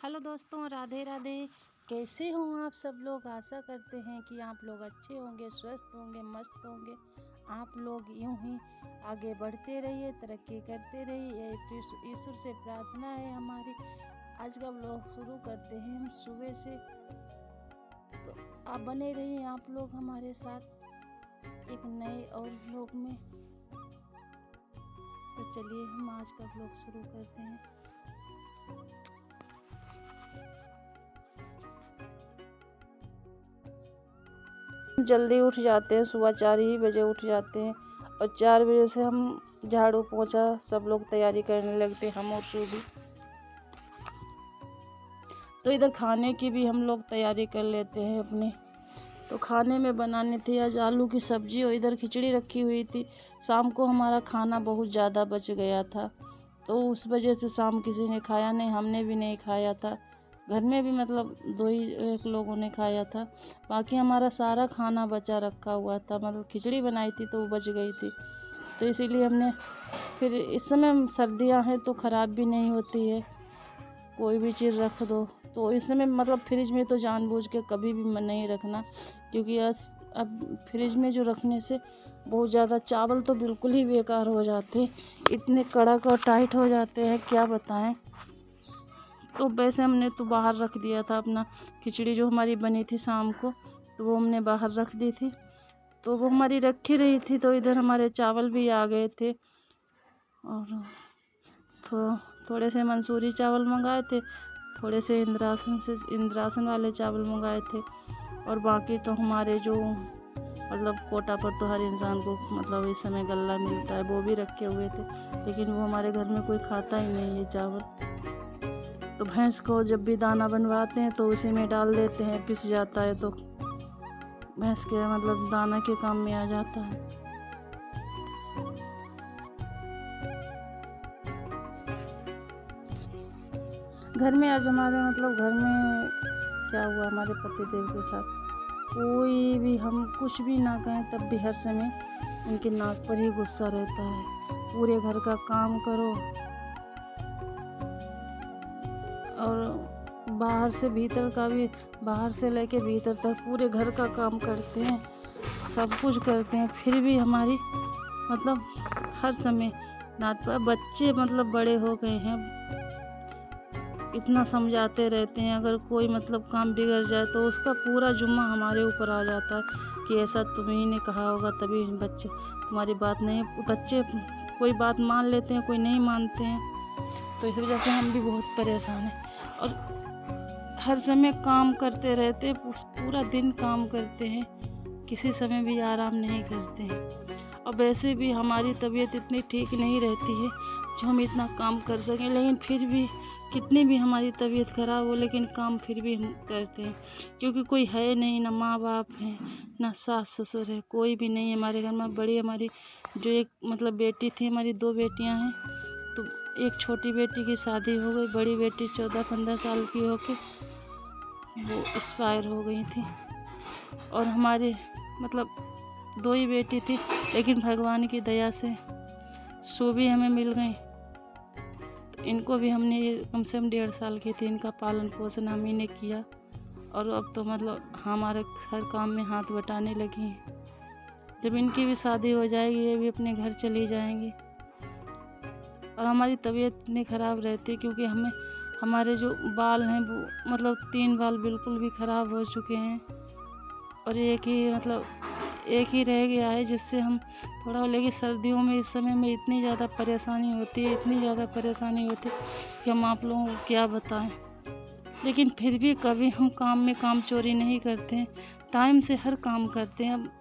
Hello दोस्तों, राधे राधे। कैसे हो आप सब लोग? आशा करते हैं कि आप लोग अच्छे होंगे, स्वस्थ होंगे, मस्त होंगे। आप लोग यूं ही आगे बढ़ते रहिए, तरक्की करते रहिए। ईश्वर से प्रार्थना है हमारी। आज का व्लॉग शुरू करते हैं हम सुबह से, तो आप बने रहिए आप लोग हमारे साथ एक नए और व्लॉग में। तो चलिए हम आज का व्लॉग शुरू करते हैं। जल्दी उठ जाते हैं, सुबह 4 ही बजे उठ जाते हैं और 4 बजे से हम झाड़ू पोछा सब लोग तैयारी करने लगते हैं, हम और शू भी। तो इधर खाने की भी हम लोग तैयारी कर लेते हैं अपने। तो खाने में बनाने थे आज आलू की सब्जी और इधर खिचड़ी रखी हुई थी। शाम को हमारा खाना बहुत ज़्यादा बच गया था, तो उस वजह से शाम किसी ने खाया नहीं, हमने भी नहीं खाया था। घर में भी मतलब 2 ही एक लोगों ने खाया था। बाकी हमारा सारा खाना बचा रखा हुआ था, मतलब खिचड़ी बनाई थी तो वो बच गई थी। तो इसीलिए हमने फिर इस समय सर्दियां हैं तो ख़राब भी नहीं होती है, कोई भी चीज़ रख दो। तो इस समय मतलब फ्रिज में तो जानबूझ के कभी भी मन नहीं रखना, क्योंकि अब फ्रिज में जो रखने से बहुत ज़्यादा चावल तो बिल्कुल ही बेकार हो जाते हैं, इतने कड़क और टाइट हो जाते हैं क्या बताएं। तो वैसे हमने तो बाहर रख दिया था अपना खिचड़ी जो हमारी बनी थी शाम को, तो वो हमने बाहर रख दी थी। तो वो हमारी रखी रही थी, तो इधर हमारे चावल भी आ गए थे और थोड़े से मंसूरी चावल मंगाए थे, थोड़े से इंद्रासन वाले चावल मंगाए थे, और बाकी तो हमारे जो मतलब कोटा पर तो हर इंसान को मतलब इस समय गल्ला मिलता है, वो भी रखे हुए थे। लेकिन वो हमारे घर में कोई खाता ही नहीं ये चावल। तो भैंस को जब भी दाना बनवाते हैं तो उसी में डाल देते हैं, पिस जाता है तो भैंस के मतलब दाना के काम में आ जाता है। घर में आज हमारे मतलब घर में क्या हुआ, हमारे पतिदेव के साथ कोई भी हम कुछ भी ना कहें तब भी हर समय उनके नाक पर ही गुस्सा रहता है। पूरे घर का काम करो और बाहर से भीतर का भी, बाहर से लेके भीतर तक पूरे घर का काम करते हैं, सब कुछ करते हैं, फिर भी हमारी मतलब हर समय डांट पर। बच्चे मतलब बड़े हो गए हैं, इतना समझाते रहते हैं, अगर कोई मतलब काम बिगड़ जाए तो उसका पूरा जुम्मा हमारे ऊपर आ जाता है कि ऐसा तुम्ही ने कहा होगा तभी बच्चे तुम्हारी बात नहीं। बच्चे कोई बात मान लेते हैं, कोई नहीं मानते हैं। तो इस वजह से हम भी बहुत परेशान हैं और हर समय काम करते रहते हैं, पूरा दिन काम करते हैं, किसी समय भी आराम नहीं करते हैं। और वैसे भी हमारी तबीयत इतनी ठीक नहीं रहती है जो हम इतना काम कर सकें, लेकिन फिर भी कितनी भी हमारी तबीयत ख़राब हो लेकिन काम फिर भी हम करते हैं, क्योंकि कोई है नहीं, ना माँ बाप हैं, ना सास ससुर है, कोई भी नहीं है हमारे घर में। बड़ी हमारी जो एक मतलब बेटी थी, हमारी 2 बेटियां हैं, तो एक छोटी बेटी की शादी हो गई, बड़ी बेटी 14-15 साल की होके वो एक्सपायर हो गई थी। और हमारे मतलब 2 ही बेटी थी, लेकिन भगवान की दया से सो भी हमें मिल गई। तो इनको भी हमने कम से कम 1.5 साल की थी, इनका पालन पोषण हम ही ने किया, और अब तो मतलब हमारे हर काम में हाथ बटाने लगी हैं। जब इनकी भी शादी हो जाएगी, ये भी अपने घर चली जाएंगी। और हमारी तबीयत इतनी ख़राब रहती है क्योंकि हमें हमारे जो बाल हैं वो मतलब 3 बाल बिल्कुल भी ख़राब हो चुके हैं, और एक ही रह गया है जिससे हम थोड़ा, लेकिन सर्दियों में इस समय में इतनी ज़्यादा परेशानी होती है, इतनी ज़्यादा परेशानी होती है कि हम आप लोगों को क्या बताएं। लेकिन फिर भी कभी हम काम में काम चोरी नहीं करते हैं, टाइम से हर काम करते हैं। अब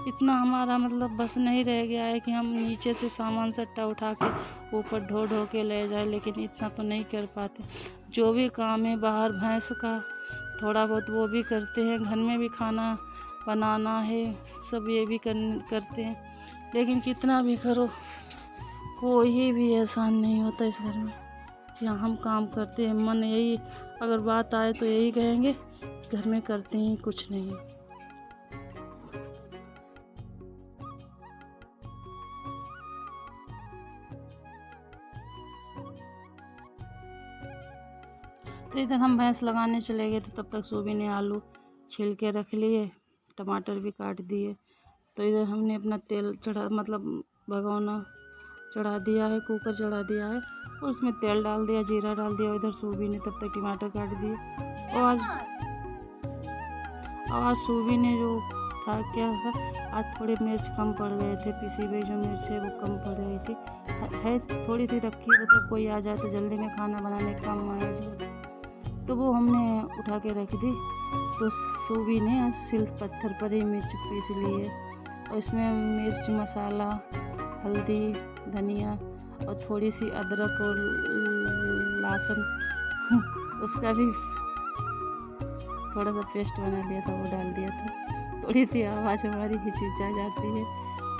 इतना हमारा मतलब बस नहीं रह गया है कि हम नीचे से सामान सट्टा उठा के ऊपर ढो ढो के ले जाएं, लेकिन इतना तो नहीं कर पाते। जो भी काम है बाहर भैंस का थोड़ा बहुत वो भी करते हैं, घर में भी खाना बनाना है सब ये भी करते हैं, लेकिन कितना भी करो कोई भी एहसान नहीं होता इस घर में कि हाँ हम काम करते हैं। मन यही अगर बात आए तो यही कहेंगे घर में करते ही कुछ नहीं। तो इधर हम भैंस लगाने चले गए थे, तब तक सोबी ने आलू छील के रख लिए, टमाटर भी काट दिए। तो इधर हमने अपना तेल चढ़ा मतलब भगोना चढ़ा दिया है, कुकर चढ़ा दिया है और उसमें तेल डाल दिया, जीरा डाल दिया। इधर सोबी ने तब तक टमाटर काट दिए। और आज सोबी ने जो था क्या था, आज थोड़े मिर्च कम पड़ गए थे, पिसी हुई जो मिर्च है वो कम पड़ गई थी, है थोड़ी सी रखी, मतलब कोई आ जाए तो जल्दी में खाना बनाने का काम आया जो, तो वो हमने उठा के रख दी। तो सोबी ने सिल पत्थर पर ही मिर्च पीस ली है और इसमें मिर्च मसाला, हल्दी, धनिया और थोड़ी सी अदरक और लहसुन उसका भी थोड़ा सा पेस्ट बना लिया था, वो डाल दिया था। थोड़ी सी आवाज़ हमारी हिचकिचा जाती है,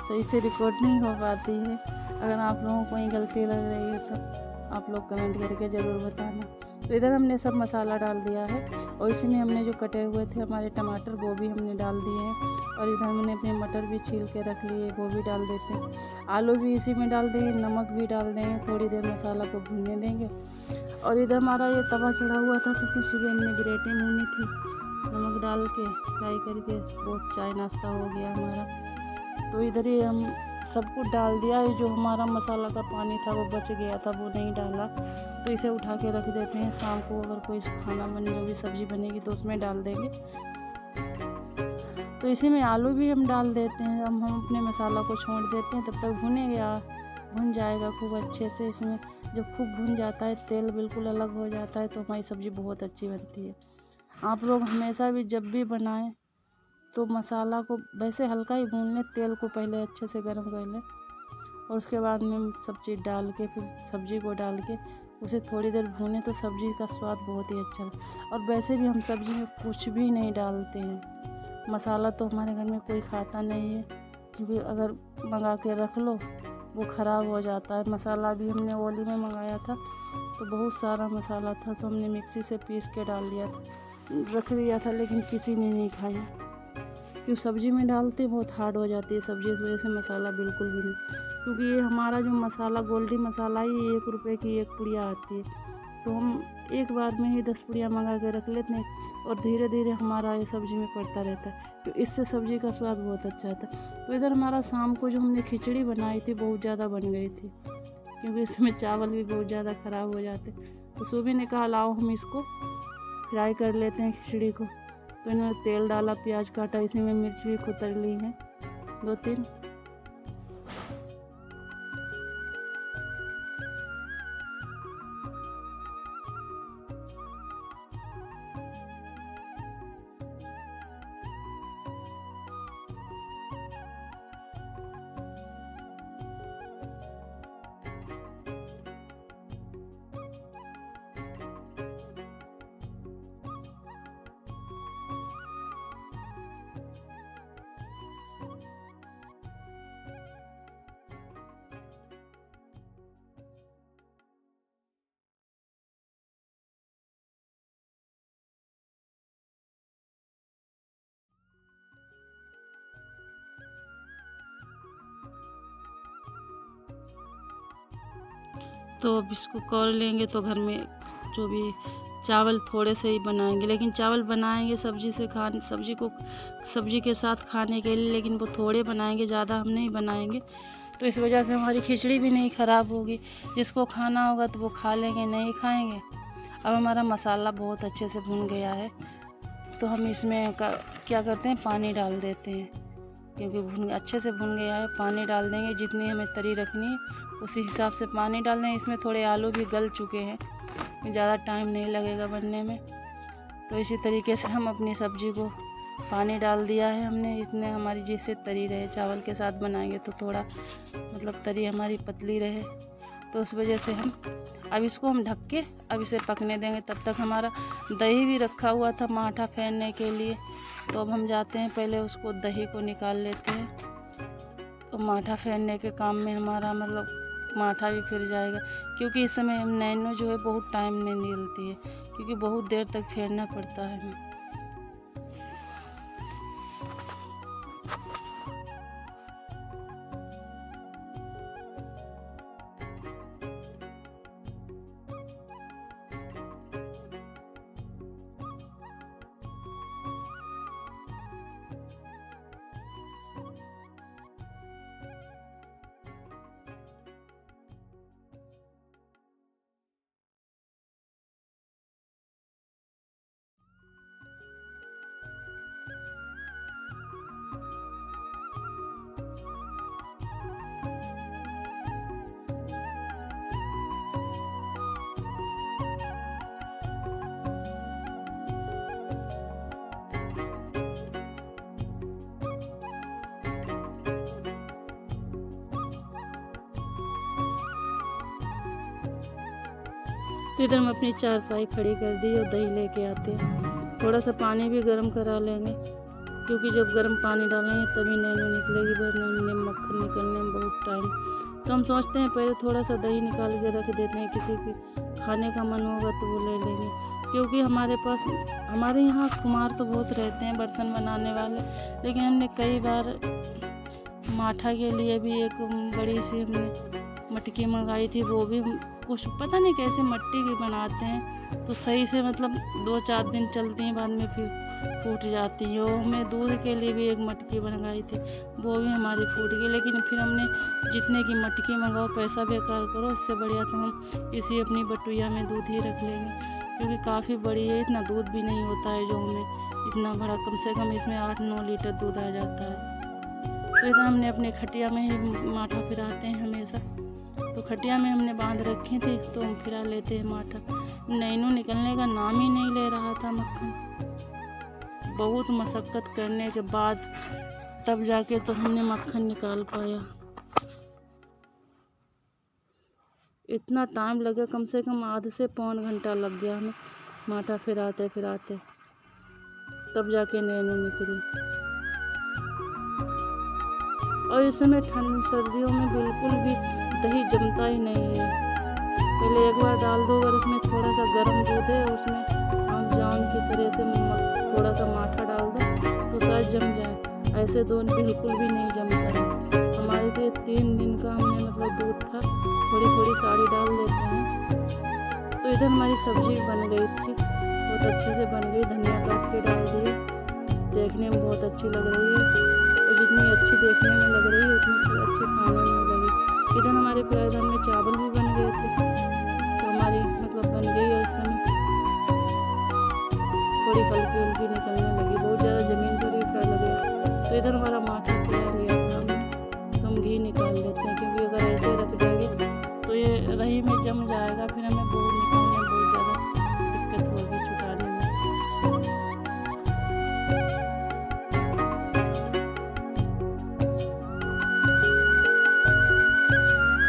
सही से रिकॉर्ड नहीं हो पाती है। अगर आप लोगों को कोई गलती लग रही हो तो आप लोग कमेंट करके ज़रूर बताना। तो इधर हमने सब मसाला डाल दिया है और इसी में हमने जो कटे हुए थे हमारे टमाटर वो भी हमने डाल दिए हैं और इधर हमने अपने मटर भी छील के रख लिए, वो भी डाल देते हैं। आलू भी इसी में डाल देंगे, नमक भी डाल देंगे, थोड़ी देर मसाला को भूनने देंगे। और इधर हमारा ये तवा चढ़ा हुआ था तो कुछ भी हमने ब्रेडें भूनी थी, नमक डाल के फ्राई करके, बहुत चाय नाश्ता हो गया हमारा। तो इधर ही हम सब कुछ डाल दिया है, जो हमारा मसाला का पानी था वो बच गया था वो नहीं डाला, तो इसे उठा के रख देते हैं। शाम को अगर कोई खाना बनेगी, सब्जी बनेगी तो उसमें डाल देंगे। तो इसी में आलू भी हम डाल देते हैं, हम अपने मसाला को छोड़ देते हैं, तब तक भुनेगा, भुन जाएगा खूब अच्छे से। इसमें जब खूब भुन जाता है, तेल बिल्कुल अलग हो जाता है, तो हमारी सब्ज़ी बहुत अच्छी बनती है। आप लोग हमेशा भी जब भी बनाएं तो मसाला को वैसे हल्का ही भून लें, तेल को पहले अच्छे से गर्म कर लें और उसके बाद में सब चीज़ डाल के फिर सब्ज़ी को डाल के उसे थोड़ी देर भूनें, तो सब्ज़ी का स्वाद बहुत ही अच्छा है। और वैसे भी हम सब्ज़ी में कुछ भी नहीं डालते हैं, मसाला तो हमारे घर में कोई खाता नहीं है, क्योंकि अगर मंगा के रख लो वो ख़राब हो जाता है। मसाला भी हमने ओली में मंगाया था तो बहुत सारा मसाला था, तो हमने मिक्सी से पीस के डाल दिया था, रख दिया था, लेकिन किसी ने नहीं खाया, क्यों सब्ज़ी में डालते बहुत हार्ड हो जाती है सब्ज़ी, इस वजह से मसाला बिल्कुल भी नहीं। क्योंकि ये हमारा जो मसाला गोल्डी मसाला ही 1 रुपये की 1 पुड़िया आती है, तो हम एक बार में ही 10 पुड़िया मंगा के रख लेते हैं और धीरे धीरे हमारा ये सब्ज़ी में पड़ता रहता है, तो इससे सब्ज़ी का स्वाद बहुत अच्छा आता है। तो इधर हमारा शाम को जो हमने खिचड़ी बनाई थी बहुत ज़्यादा बन गई थी, क्योंकि इसमें चावल भी बहुत ज़्यादा ख़राब हो जाते, तो सोबी ने कहा लाओ हम इसको फ्राई कर लेते हैं खिचड़ी को। तो इन्होंने तेल डाला, प्याज काटा, इसी में मिर्च भी कुतर ली है 2-3। तो अब इसको कर लेंगे, तो घर में जो भी चावल थोड़े से ही बनाएंगे, लेकिन चावल बनाएंगे सब्जी से खाने, सब्जी के साथ खाने के लिए, लेकिन वो थोड़े बनाएंगे, ज़्यादा हम नहीं बनाएंगे। तो इस वजह से हमारी खिचड़ी भी नहीं ख़राब होगी, जिसको खाना होगा तो वो खा लेंगे, नहीं खाएंगे। अब हमारा मसाला बहुत अच्छे से भुन गया है, तो हम इसमें क्या करते हैं, पानी डाल देते हैं, क्योंकि अच्छे से भुन गया है। पानी डाल देंगे, जितनी हमें तरी रखनी है उसी हिसाब से पानी डाल देंगे। इसमें थोड़े आलू भी गल चुके हैं, ज़्यादा टाइम नहीं लगेगा बनने में। तो इसी तरीके से हम अपनी सब्ज़ी को पानी डाल दिया है हमने, इतने हमारी जैसे तरी रहे, चावल के साथ बनाएंगे तो थोड़ा मतलब तरी हमारी पतली रहे, तो उस वजह से अब इसको हम ढक के अब इसे पकने देंगे। तब तक हमारा दही भी रखा हुआ था माठा फेरने के लिए, तो अब हम जाते हैं पहले उसको दही को निकाल लेते हैं, तो माठा फेरने के काम में हमारा मतलब माठा भी फिर जाएगा, क्योंकि इस समय नैनो जो है बहुत टाइम नहीं निकलती है, क्योंकि बहुत देर तक फेरना पड़ता है हमें। तो इधर हम अपनी चारपाई खड़ी कर दी और दही लेके आते हैं। थोड़ा सा पानी भी गर्म करा लेंगे, क्योंकि जब गर्म पानी डालेंगे तभी नैनो निकलेगी, वरना मक्खन निकलने में बहुत टाइम। तो हम सोचते हैं पहले थोड़ा सा दही निकाल के रख देते हैं, किसी की खाने का मन होगा तो वो ले लेंगे। क्योंकि हमारे यहाँ कुम्हार तो बहुत रहते हैं बर्तन बनाने वाले, लेकिन हमने कई बार माठा के लिए भी एक बड़ी सी हमने मटकी मंगाई थी। वो भी कुछ पता नहीं कैसे मिट्टी की बनाते हैं, तो सही से मतलब 2-4 दिन चलती हैं, बाद में फिर फूट जाती है। और हमें दूध के लिए भी एक मटकी मंगाई थी, वो भी हमारी फूट गई। लेकिन फिर हमने जितने की मटकी मंगाओ पैसा बेकार करो, इससे बढ़िया तो हम इसी अपनी बटुइया में दूध ही रख लेंगे, क्योंकि काफ़ी बड़ी है, इतना दूध भी नहीं होता है जो हमें इतना बड़ा, कम से कम इसमें 8-9 लीटर दूध आ जाता है। तो इधर हमने अपने खटिया में ही माठा फिराते हैं हमेशा। तो खटिया में हमने बांध रखी थी, तो हम फिरा लेते हैं माठा। नैनो निकलने का नाम ही नहीं ले रहा था मक्खन। बहुत मशक्क़त करने के बाद तब जाके तो हमने मक्खन निकाल पाया। इतना टाइम लगा, कम से कम आधे से पौन घंटा लग गया हमें माठा फिराते फिराते, तब जाके नैनो निकली। और इस समय सर्दियों में बिल्कुल भी दही जमता ही नहीं है। पहले एक बार डाल दो, अगर उसमें थोड़ा सा गर्म दूध है, उसमें आम जाम की तरह से थोड़ा सा माठा डाल दो तो शायद जम जाए। ऐसे दूध बिल्कुल भी नहीं जमता है। हमारे तो 3 दिन का हमने मतलब दूध था, थोड़ी थोड़ी साड़ी डाल देते हैं। तो इधर हमारी सब्जी बन गई थी, बहुत अच्छे से बन गई। धनिया काट के डाल दिए, देखने में बहुत अच्छी लग रही है, और जितनी अच्छी देखने में लग रही है उतनी अच्छी खाने में लगी। इधर हमारे प्रायदान में चावल भी बन गए थे, तो हमारी मतलब बन गई। और इस समय थोड़ी हल्की हल्की निकलने लगी, बहुत ज़्यादा ज़मीन पर भी फैल गया। तो इधर हमारा माठा तैयार लिया था हमने, तो हम घी निकाल देते हैं, क्योंकि अगर ऐसे रख देंगे तो ये रही में जम जाएगा, फिर हमें बहुत निकालने में बहुत ज़्यादा दिक्कत होगी छुटाने में।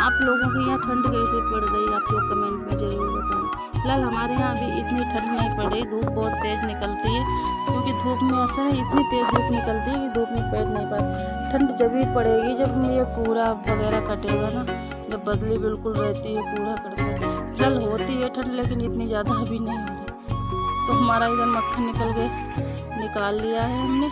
आप लोगों के यहाँ ठंड कैसे पड़ रही है, आप लोग कमेंट में ज़रूर बताना। फिलहाल हमारे यहाँ अभी इतनी ठंड नहीं पड़ रही, धूप बहुत तेज़ निकलती है, क्योंकि धूप में ऐसा है इतनी तेज़ धूप निकलती है कि धूप में पैर नहीं पाते। ठंड जब भी पड़ेगी जब ये कोहरा वगैरह कटेगा ना, जब बदली बिल्कुल रहती है, कोहरा कटता है। फिलहाल होती है ठंड, लेकिन इतनी ज़्यादा अभी नहीं हो रही। तो हमारा इधर मक्खन निकाल लिया है हमने,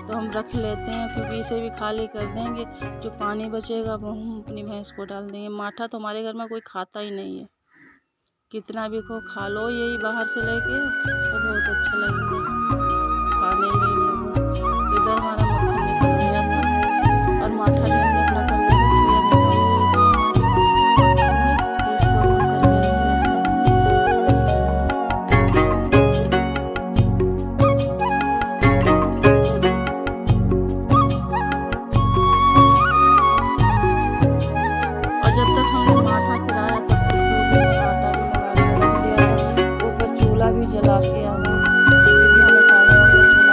तो हम रख लेते हैं, क्योंकि इसे भी खाली कर देंगे। जो पानी बचेगा वो हम अपनी भैंस को डाल देंगे। माठा तो हमारे घर में कोई खाता ही नहीं है, कितना भी को खा लो यही बाहर से लेके, तो बहुत अच्छा लगेगा खाने में इन लोगों। इधर हमारा मक्खन निकल गया था, और माठा भी हमने अपना कर लिया, जला के आना, क्योंकि हमें खाने वाला चूल्हा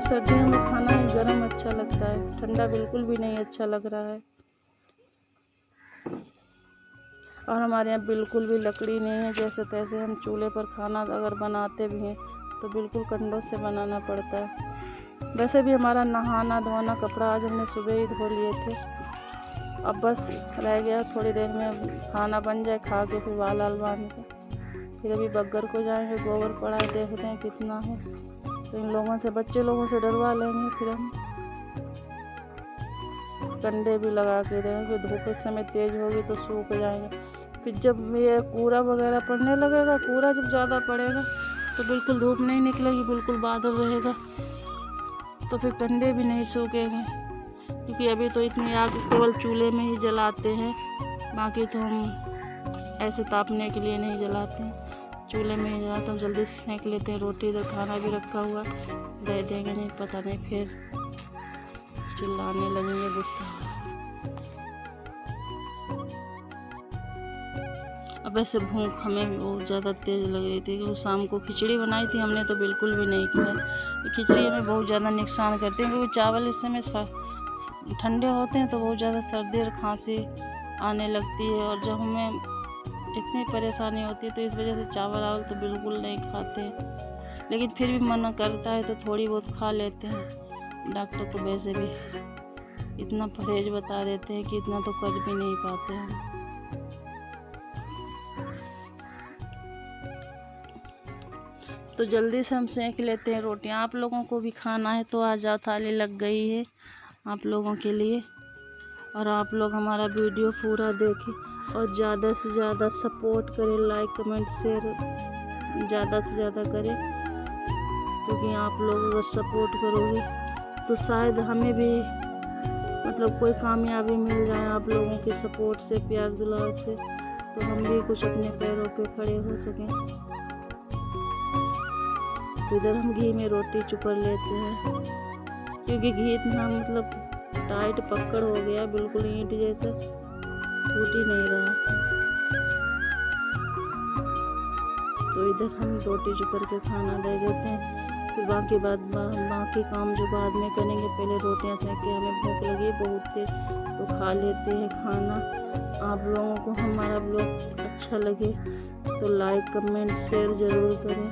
सर्दियों में खाना ही गर्म अच्छा लगता है, ठंडा बिल्कुल भी नहीं अच्छा लग रहा है। और हमारे यहाँ बिल्कुल भी लकड़ी नहीं है, जैसे तैसे हम चूल्हे पर खाना अगर बनाते भी हैं तो बिल्कुल कंडों से बनाना पड़ता है। वैसे भी हमारा नहाना धोना कपड़ा आज हमने सुबह ही धो लिए थे, अब बस रह गया थोड़ी देर में खाना बन जाए, खा के फिर बाल बांध के फिर अभी बग्गर को जाएंगे, गोबर पड़ा है, देखते हैं कितना है। तो इन लोगों से, बच्चे लोगों से डरवा लेंगे। फिर हम कंडे भी लगा के देंगे, धूप इस समय तेज होगी तो सूख जाएंगे। फिर जब ये कूड़ा वगैरह पड़ने लगेगा, कूड़ा जब ज़्यादा पड़ेगा तो बिल्कुल धूप नहीं निकलेगी, बिल्कुल बादल रहेगा, तो फिर कंडे भी नहीं सूखेंगे। क्योंकि अभी तो इतनी आग केवल चूल्हे में ही जलाते हैं, बाकी तो हम ऐसे तापने के लिए नहीं जलाते हैं, चूल्हे में ही जलाते हैं। जल्दी से सेंक लेते हैं रोटी। इधर खाना भी रखा हुआ, दे देंगे नहीं पता नहीं फिर चिल्लाने लगेंगे गुस्सा। अब ऐसे भूख हमें भी बहुत ज़्यादा तेज़ लग रही थी, क्योंकि शाम को खिचड़ी बनाई थी हमने, तो बिल्कुल भी नहीं खाया। खिचड़ी हमें बहुत ज़्यादा नुकसान करती है, क्योंकि चावल इस समय ठंडे होते हैं तो बहुत ज़्यादा सर्दी और खांसी आने लगती है, और जब हमें इतनी परेशानी होती है तो इस वजह से चावल आवल तो बिल्कुल नहीं खाते। लेकिन फिर भी मना करता है तो थोड़ी बहुत खा लेते हैं। डॉक्टर तो वैसे भी इतना परहेज बता देते हैं कि इतना तो कर भी नहीं पाते हैं। तो जल्दी से हम सेंक लेते हैं रोटियां। आप लोगों को भी खाना है तो आ जाओ, थाली लग गई है आप लोगों के लिए। और आप लोग हमारा वीडियो पूरा देखें और ज़्यादा से ज़्यादा सपोर्ट करें, लाइक कमेंट शेयर ज़्यादा से ज़्यादा करें, क्योंकि आप लोग अगर सपोर्ट करोगे तो शायद हमें भी मतलब कोई कामयाबी मिल जाए आप लोगों के सपोर्ट से, प्यार दुलार से, तो हम भी कुछ अपने पैरों पे खड़े हो सकें। तो इधर हम घी में रोटी चुपर लेते हैं, क्योंकि घी इतना मतलब टाइट पकड़ हो गया, बिल्कुल ईंट जैसा, फूट ही नहीं रहा। तो इधर हम रोटी चुपर के खाना दे देते हैं। फिर बाकी काम जो बाद में करेंगे, पहले रोटियां सेक के, हमें भूख लगी बहुत तेज तो खा लेते हैं खाना। आप लोगों को हमारा ब्लॉग अच्छा लगे तो लाइक कमेंट शेयर ज़रूर करें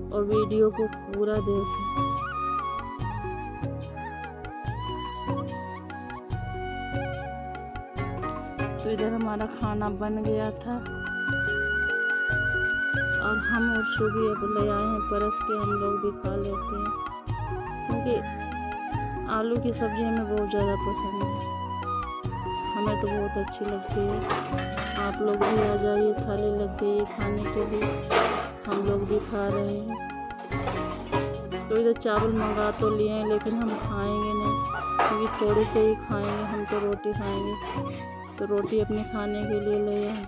और वीडियो को पूरा देखें। तो इधर हमारा खाना बन गया था और हम और शुभी अब ले आए हैं परस के, हम लोग भी खा लेते हैं, क्योंकि आलू की सब्ज़ी हमें बहुत ज़्यादा पसंद है, हमें तो बहुत अच्छी लगती है। आप लोग भी आ जाइए, थाली लग गई है खाने के लिए, हम लोग भी खा रहे हैं। तो इधर चावल मंगा तो लिए हैं, लेकिन हम खाएंगे नहीं, क्योंकि थोड़े से ही खाएंगे, हम तो रोटी खाएंगे। तो रोटी अपने खाने के लिए ले आए।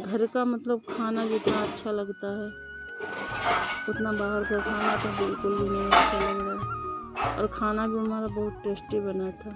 घर का मतलब खाना जितना अच्छा लगता है उतना बाहर का खाना तो बिल्कुल भी नहीं अच्छा लग रहा है। और खाना भी हमारा बहुत टेस्टी बना था।